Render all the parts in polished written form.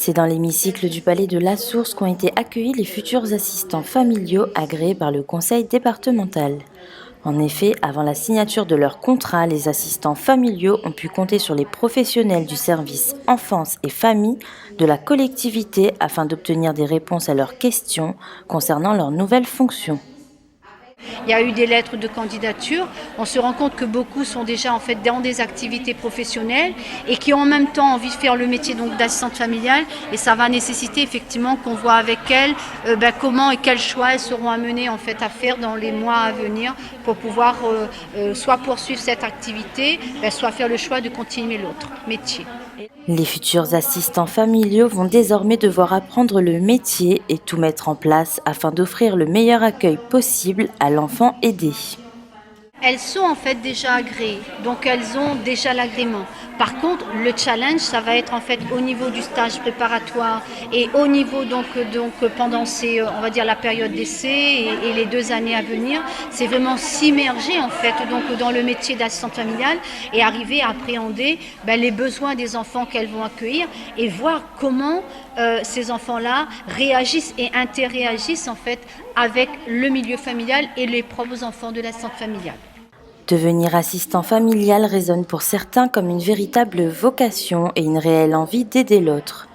C'est dans l'hémicycle du Palais de la Source qu'ont été accueillis les futurs assistants familiaux agréés par le conseil départemental. En effet, avant la signature de leur contrat, les assistants familiaux ont pu compter sur les professionnels du service enfance et famille de la collectivité afin d'obtenir des réponses à leurs questions concernant leurs nouvelles fonctions. Il y a eu des lettres de candidature. On se rend compte que beaucoup sont déjà en fait dans des activités professionnelles et qui ont en même temps envie de faire le métier donc d'assistante familiale. Et ça va nécessiter effectivement qu'on voit avec elles comment et quels choix elles seront amenées en fait à faire dans les mois à venir pour pouvoir soit poursuivre cette activité, soit faire le choix de continuer l'autre métier. Les futurs assistants familiaux vont désormais devoir apprendre le métier et tout mettre en place afin d'offrir le meilleur accueil possible à l'enfant aidé. Elles sont en fait déjà agréées, donc elles ont déjà l'agrément. Par contre, le challenge, ça va être en fait au niveau du stage préparatoire et au niveau donc pendant on va dire la période d'essai et les 2 années à venir, c'est vraiment s'immerger en fait donc dans le métier d'assistante familiale et arriver à appréhender les besoins des enfants qu'elles vont accueillir et voir comment ces enfants-là réagissent et interréagissent en fait avec le milieu familial et les propres enfants de l'assistante familiale. Devenir assistant familial résonne pour certains comme une véritable vocation et une réelle envie d'aider l'autre.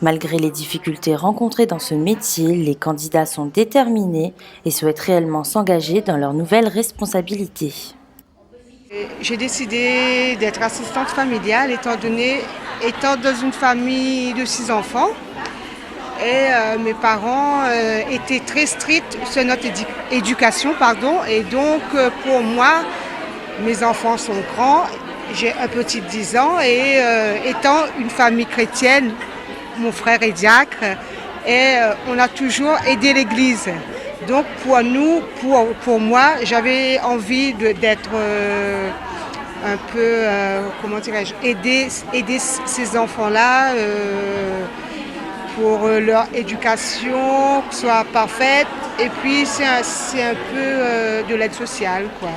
Malgré les difficultés rencontrées dans ce métier, les candidats sont déterminés et souhaitent réellement s'engager dans leurs nouvelles responsabilités. J'ai décidé d'être assistante familiale étant dans une famille de 6 enfants. Et mes parents étaient très stricts sur notre éducation. Et donc pour moi, mes enfants sont grands, j'ai un petit de 10 ans et étant une famille chrétienne, mon frère est diacre et on a toujours aidé l'église. Donc pour moi, j'avais envie d'être un peu, comment dirais-je, aider ces enfants-là pour leur éducation soit parfaite. Et puis c'est un peu de l'aide sociale, quoi.